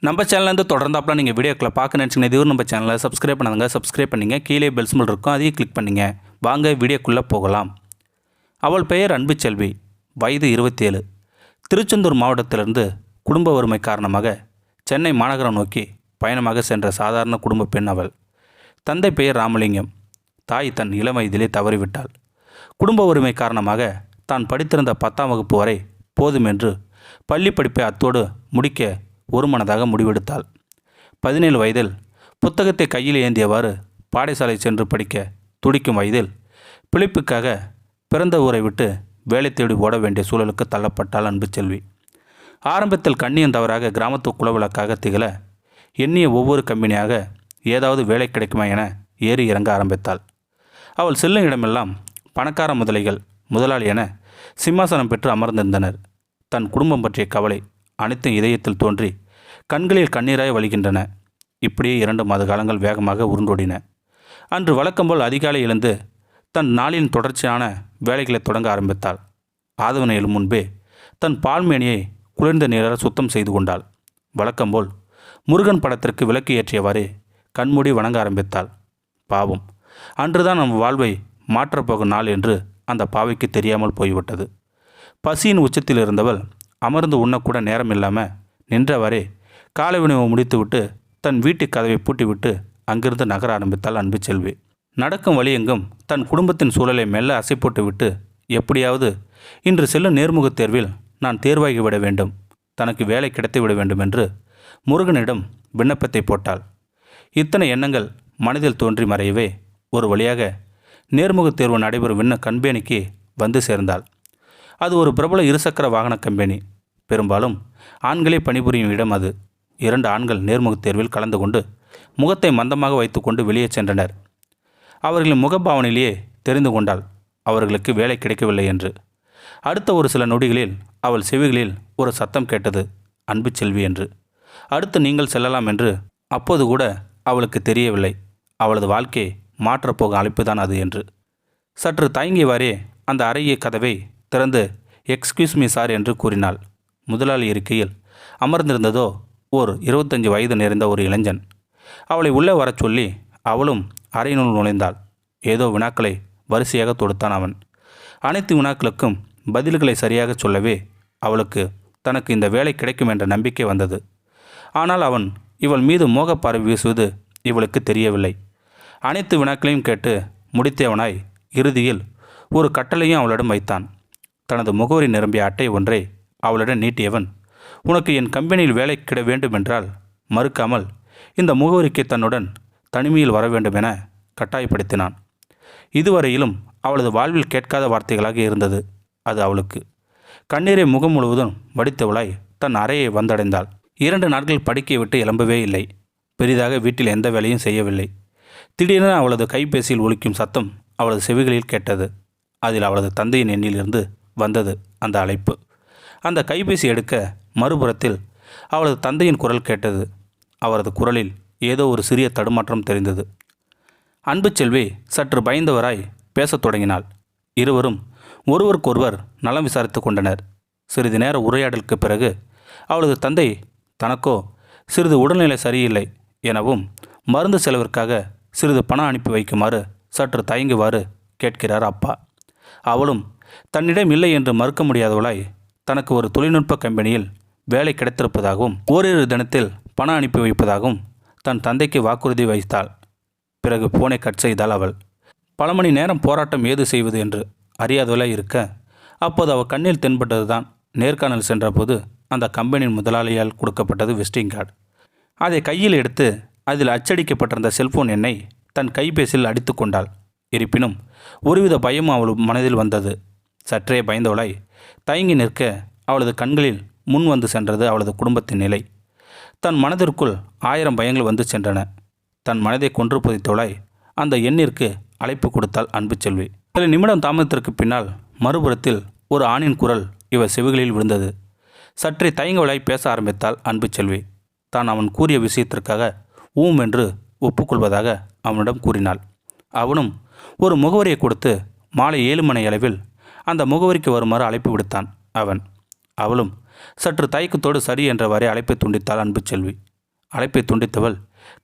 நம்ம சேனல்லேருந்து தொடர்ந்தாப்புல நீங்கள் வீடியோக்களை பார்க்க நினச்சிங்கன்னா இதுவும் நம்ம சேனலை சப்ஸ்கிரைப் பண்ணாதுங்க. சப்ஸ்கிரைப் பண்ணிங்க. கீழே பெல் சிம்பல் இருக்கும், அதையும் கிளிக் பண்ணிங்க. வாங்க வீடியோக்குள்ளே போகலாம். அவள் பெயர் அன்புச்செல்வி, வயது 27. திருச்செந்தூர் மாவட்டத்திலிருந்து குடும்ப வறுமை காரணமாக சென்னை மாநகரம் நோக்கி பயணமாக சென்ற சாதாரண குடும்ப பெண் அவள். தந்தை பெயர் ராமலிங்கம். தாய் தன் இளம் வயதிலே தவறிவிட்டாள். குடும்ப வறுமை காரணமாக தான் படித்திருந்த 10ஆம் வகுப்பு வரை போதும் என்று பள்ளி படிப்பை அத்தோடு முடிக்க ஒரு மனதாக முடிவெடுத்தாள். 17 வயதில் புத்தகத்தை கையில் ஏந்தியவாறு பாடசாலை சென்று படிக்க துடிக்கும் வயதில் பிழைப்புக்காக பிறந்த ஊரை விட்டு வேலை தேடி ஓட வேண்டிய சூழலுக்கு தள்ளப்பட்டாள் அன்புச்செல்வி. ஆரம்பத்தில் கண்ணியம் தவறாக கிராமத்து குலவிளக்காக திகழ எண்ணிய ஒவ்வொரு கம்பெனியாக ஏதாவது வேலை கிடைக்குமா என ஏறி இறங்க ஆரம்பித்தாள். அவள் செல்லும் இடமெல்லாம் பணக்கார முதலைகள் முதலாளி என சிம்மாசனம் பெற்று அமர்ந்திருந்தனர். தன் குடும்பம் பற்றிய கவலை அனைத்தும் இதயத்தில் தோன்றி கண்களில் கண்ணீராய் வழிகின்றன. இப்படியே 2 மாத காலங்கள் வேகமாக உருண்டோடின. அன்று வழக்கம்போல் அதிகாலை எழுந்து தன் நாளின் தொடர்ச்சியான வேலைகளை தொடங்க ஆரம்பித்தாள். ஆதவனை எழும் முன்பே தன் பால்மேனியை குளிர்ந்த நீரால் சுத்தம் செய்து கொண்டாள். வழக்கம்போல் முருகன் படத்திற்கு விளக்கு ஏற்றியவாறே கண்மூடி வணங்க ஆரம்பித்தாள். பாவம், அன்றுதான் நம் வாழ்வை மாற்றப்போகும் நாள் என்று அந்த பாவைக்கு தெரியாமல் போய்விட்டது. பசியின் உச்சத்தில் இருந்தவள் அமர்ந்து உண்ணக்கூட நேரம் இல்லாமல் நின்றவரே காலை உணவை முடித்துவிட்டு தன் வீட்டு கதவை பூட்டிவிட்டு அங்கிருந்து நகர ஆரம்பித்தாள் அன்புச்செல்வி. நடக்கும் வழியெங்கும் தன் குடும்பத்தின் சூழலை மெல்ல அசை போட்டுவிட்டு எப்படியாவது இன்று செல்லும் நேர்முகத் தேர்வில் நான் தேர்வாகிவிட வேண்டும், தனக்கு வேலை கிடைத்துவிட வேண்டும் என்று முருகனிடம் விண்ணப்பத்தை போட்டாள். இத்தனை எண்ணங்கள் மனதில் தோன்றி மறையவே ஒரு வழியாக நேர்முகத் தேர்வு நடைபெறும் கம்பெனிக்கு வந்து சேர்ந்தாள். அது ஒரு பிரபல இருசக்கர வாகன கம்பெனி. பெரும்பாலும் ஆண்களே பணிபுரியும் இடம் அது. 2 ஆண்கள் நேர்முகத் தேர்வில் கலந்து கொண்டு முகத்தை மந்தமாக வைத்துக்கொண்டு வெளியே சென்றனர். அவர்களின் முகபாவனையிலேயே தெரிந்து கொண்டாள் அவர்களுக்கு வேலை கிடைக்கவில்லை என்று. அடுத்த ஒரு சில நொடிகளில் அவள் செவிகளில் ஒரு சத்தம் கேட்டது, அன்புச்செல்வி என்று. அடுத்து நீங்கள் செல்லலாம் என்று. அப்போது கூட அவளுக்கு தெரியவில்லை அவளது வாழ்க்கையை மாற்றப்போகும் அழைப்புதான் அது என்று. சற்று தயங்கியவாறே அந்த அறைய கதவை திறந்து எக்ஸ்கியூஸ் மீ சார் என்று கூறினாள். முதலாளி இருக்கையில் அமர்ந்திருந்ததோ ஓர் 25 வயது நிறைந்த ஒரு இளைஞன். அவளை உள்ளே வரச் சொல்லி அவளும் அறையினுள் நுழைந்தாள். ஏதோ வினாக்களை வரிசையாக தொடுத்தான் அவன். அனைத்து வினாக்களுக்கும் பதில்களை சரியாக சொல்லவே அவளுக்கு தனக்கு இந்த வேலை கிடைக்கும் என்ற நம்பிக்கை வந்தது. ஆனால் அவன் இவள் மீது மோகப்பார்வை வீசுவது இவளுக்கு தெரியவில்லை. அனைத்து வினாக்களையும் கேட்டு முடித்தவனாய் இறுதியில் ஒரு கட்டளையும் அவளிடம் வைத்தான். தனது முகவரி நிரம்பிய அட்டை ஒன்றை அவளிடம் நீட்டியவன், உனக்கு என் கம்பெனியில் வேலை கிட வேண்டுமென்றால் மறுக்காமல் இந்த முகவரிக்கு தன்னுடன் தனிமையில் வர வேண்டும் என கட்டாயப்படுத்தினான். இதுவரையிலும் அவளது வாழ்வில் கேட்காத வார்த்தைகளாக இருந்தது அது அவளுக்கு. கண்ணீரை முகம் முழுவதும் வடித்தவளாய் தன் அறையை வந்தடைந்தாள். 2 நாட்கள் படுக்கையை விட்டு எழும்பவே இல்லை. பெரிதாக வீட்டில் எந்த வேலையும் செய்யவில்லை. திடீரென அவளது கைபேசியில் ஒலிக்கும் சத்தம் அவளது செவிகளில் கேட்டது. அதில் அவளது தந்தையின் எண்ணிலிருந்து வந்தது அந்த அழைப்பு. அந்த கைபேசி எடுக்க மறுபுறத்தில் அவளது தந்தையின் குரல் கேட்டது. அவரது குரலில் ஏதோ ஒரு சிறிய தடுமாற்றம் தெரிந்தது. அன்புச்செல்வி சற்று பயந்தவராய் பேசத் தொடங்கினாள். இருவரும் ஒருவருக்கொருவர் நலம் விசாரித்து கொண்டனர். சிறிது நேர உரையாடலுக்கு பிறகு அவளது தந்தை தனக்கோ சிறிது உடல்நிலை சரியில்லை எனவும் மருந்து செலவிற்காக சிறிது பணம் அனுப்பி வைக்குமாறு சற்று தயங்குவாறு கேட்கிறார் அப்பா. அவளும் தன்னிடம் இல்லை என்று மறுக்க முடியாதவளாய் தனக்கு ஒரு தொழில்நுட்ப கம்பெனியில் வேலை கிடைத்திருப்பதாகவும் ஓரிரு தினத்தில் பணம் அனுப்பி வைப்பதாகவும் தன் தந்தைக்கு வாக்குறுதி வைத்தாள். பிறகு போனை கட் செய்தாள் அவள். பல மணி நேரம் போராட்டம் ஏது செய்வது என்று அறியாதவளாய் இருக்க அப்போது அவள் கண்ணில் தென்பட்டதுதான் நேர்காணல் சென்றபோது அந்த கம்பெனியின் முதலாளியால் கொடுக்கப்பட்டது விசிட்டிங் கார்டு. அதை கையில் எடுத்து அதில் அச்சடிக்கப்பட்டிருந்த செல்போன் எண்ணை தன் கைபேசியில் அடித்து கொண்டாள். இருப்பினும் ஒருவித பயமும் அவள் மனதில் வந்தது. சற்றே பயந்தவளாய் தயங்கி நிற்க அவளது கண்களில் முன் வந்து சென்றது அவளது குடும்பத்தின் நிலை. தன் மனதிற்குள் 1000 பயங்கள் வந்து சென்றன. தன் மனதை கொன்று புதைத்தவளாய் அந்த எண்ணிற்கு அழைப்பு கொடுத்தாள் அன்புச்செல்வி. சில நிமிடம் தாமதத்திற்கு பின்னால் மறுபுறத்தில் ஒரு ஆணின் குரல் இவள் செவிகளில் விழுந்தது. சற்றே தயங்கவளாய் பேச ஆரம்பித்தாள் அன்புச்செல்வி. தான் அவன் கூறிய விஷயத்திற்காக ஊம் என்று ஒப்புக்கொள்வதாக அவனிடம் கூறினாள். அவனும் ஒரு முகவரியை கொடுத்து மாலை 7 மணி அளவில் அந்த முகவரிக்கு வருமாறு அழைப்பு விடுத்தான் அவன். அவளும் சற்று தயக்கத்தோடு சரி என்றவாறே அழைப்பை துண்டித்தாள் அன்புச்செல்வி. அழைப்பை துண்டித்தவள்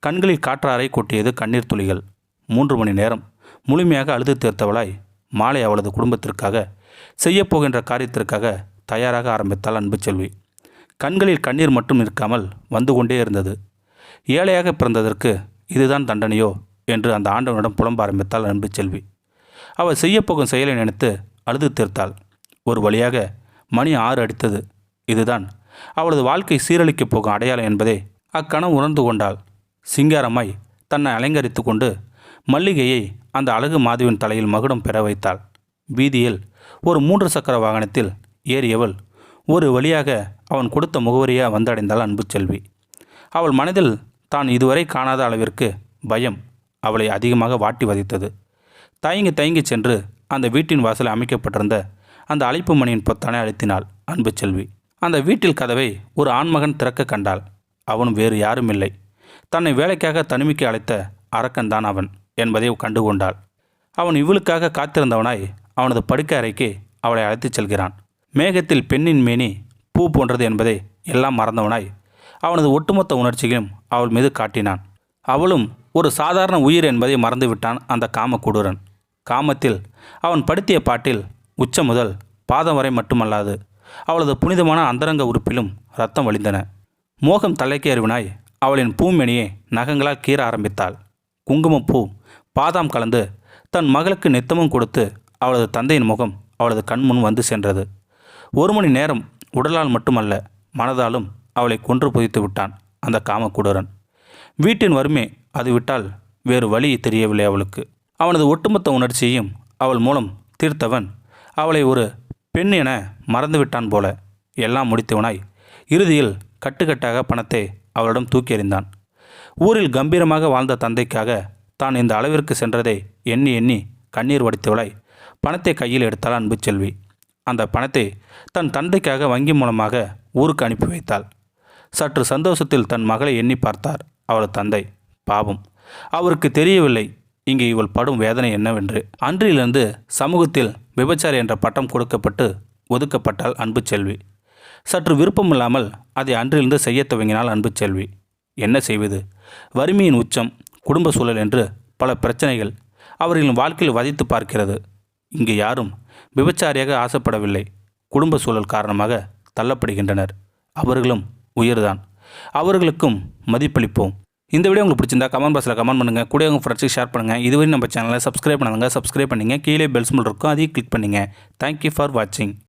கண்களில் காற்றாரை கொட்டியது கண்ணீர் துளிகள். 3 மணி நேரம் முழுமையாக அழுது தீர்த்தவளாய் மாலை அவளது குடும்பத்திற்காக செய்யப்போகின்ற காரியத்திற்காக தயாராக ஆரம்பித்தாள் அன்புச்செல்வி. கண்களில் கண்ணீர் மட்டும் நிற்காமல் வந்து கொண்டே இருந்தது. ஏழையாக பிறந்ததற்கு இதுதான் தண்டனையோ என்று அந்த ஆண்டவனிடம் புலம்ப ஆரம்பித்தாள் அன்புச்செல்வி. அவள் செய்யப்போகும் செயலை நினைத்து அழுது தீர்த்தாள். ஒரு வழியாக மணி 6 அடித்தது. இதுதான் அவளது வாழ்க்கை சீரழிக்கப் போகும் அடையாளம் என்பதை அக்கணம் உணர்ந்து கொண்டாள். சிங்காரமாய் தன்னை அலங்கரித்து கொண்டு மல்லிகையை அந்த அழகு மாதுவின் தலையில் மகுடம் பெற வைத்தாள். வீதியில் ஒரு 3 சக்கர வாகனத்தில் ஏறியவள் ஒரு வழியாக அவன் கொடுத்த முகவரியா வந்தடைந்தாள் அன்புச்செல்வி. அவள் மனதில் தான் இதுவரை காணாத அளவிற்கு பயம் அவளை அதிகமாக வாட்டி வதைத்தது. தயங்கி சென்று அந்த வீட்டின் வாசலில் அமைக்கப்பட்டிருந்த அந்த அழைப்பு மணியின் பொத்தானை அழுத்தினாள் அன்புச்செல்வி. அந்த வீட்டில் கதவை ஒரு ஆண்மகன் திறக்க கண்டாள். அவனும் வேறு யாரும் இல்லை, தன்னை வேலைக்காக தனிமைக்கு அழைத்த அரக்கன்தான் அவன் என்பதை கண்டுகொண்டாள். அவன் இவளுக்காக காத்திருந்தவனாய் அவனது படுக்கை அறைக்கு அவளை அழைத்துச் செல்கிறான். மேகத்தில் பெண்ணின் மேனி பூ போன்றது என்பதை எல்லாம் மறந்தவனாய் அவனது ஒட்டுமொத்த உணர்ச்சிகளையும் அவள் மீது காட்டினான். அவளும் ஒரு சாதாரண உயிர் என்பதை மறந்துவிட்டான் அந்த காமக்கூடுரன். காமத்தில் அவன் படுத்திய பாட்டில் உச்சம் முதல் பாதம் வரை மட்டுமல்லாது அவளது புனிதமான அந்தரங்க உறுப்பிலும் இரத்தம் வழிந்தன. மோகம் தலைக்கேறிவினாய் அவளின் பூமெனியை நகங்களால் கீற ஆரம்பித்தாள். குங்குமப்பூ பாதாம் கலந்து தன் மகளுக்கு நித்தமும் கொடுத்து அவளது தந்தையின் முகம் அவளது கண்முன் வந்து சென்றது. 1 மணி நேரம் உடலால் மட்டுமல்ல மனதாலும் அவளை கொன்று புதைத்து விட்டான் அந்த காமக்கூடுரன். வீட்டின் வறுமை அது விட்டால் வேறு வழி தெரியவில்லை அவளுக்கு. அவனது ஒட்டுமொத்த உணர்ச்சியையும் அவள் மூலம் தீர்த்தவன் அவளை ஒரு பெண் என மறந்துவிட்டான் போல. எல்லாம் முடித்தவனாய் இறுதியில் கட்டுக்கட்டாக பணத்தை அவளிடம் தூக்கி எறிந்தான். ஊரில் கம்பீரமாக வாழ்ந்த தந்தைக்காக தான் இந்த அளவிற்கு சென்றதை எண்ணி எண்ணி கண்ணீர் வடித்தவளாய் பணத்தை கையில் எடுத்தாள் அன்புச்செல்வி. அந்த பணத்தை தன் தந்தைக்காக வங்கி மூலமாக ஊருக்கு அனுப்பி வைத்தாள். சற்று சந்தோஷத்தில் தன் மகளை எண்ணி பார்த்தார் அவளது தந்தை. பாவம், அவருக்கு தெரியவில்லை இங்கே இவள் படும் வேதனை என்னவென்று. அன்றிலிருந்து சமூகத்தில் விபச்சாரி என்ற பட்டம் கொடுக்கப்பட்டு ஒதுக்கப்பட்டாள் அன்புச்செல்வி. சற்று விருப்பமில்லாமல் அதை அன்றிலிருந்து செய்ய துவங்கினாள் அன்புச்செல்வி. என்ன செய்வது? வறுமையின் உச்சம், குடும்ப சூழல் என்று பல பிரச்சனைகள் அவர்களின் வாழ்க்கையில் வதைத்து பார்க்கிறது. இங்கு யாரும் விபச்சாரியாக ஆசைப்படவில்லை. குடும்ப சூழல் காரணமாக தள்ளப்படுகின்றனர். அவர்களும் உயிர்தான். அவர்களுக்கும் மதிப்பளிப்போம். இந்த வீடியோ உங்களுக்கு பிடிச்சிருந்தா கமெண்ட் பாக்ஸில் கமெண்ட் பண்ணுங்கள். கூட உங்கள் ஃப்ரெண்ட்ஸுக்கு ஷேர் பண்ணுங்கள். இதுவரை நம்ம சேனலை சப்ஸ்கிரைப் பண்ணுங்க. சப்ஸ்கிரைப் பண்ணிங்க. கீழே பெல் சிம்பல் இருக்கும், அதையும் கிளிக் பண்ணுங்கள். தேங்க்யூ ஃபார் வாட்சிங்.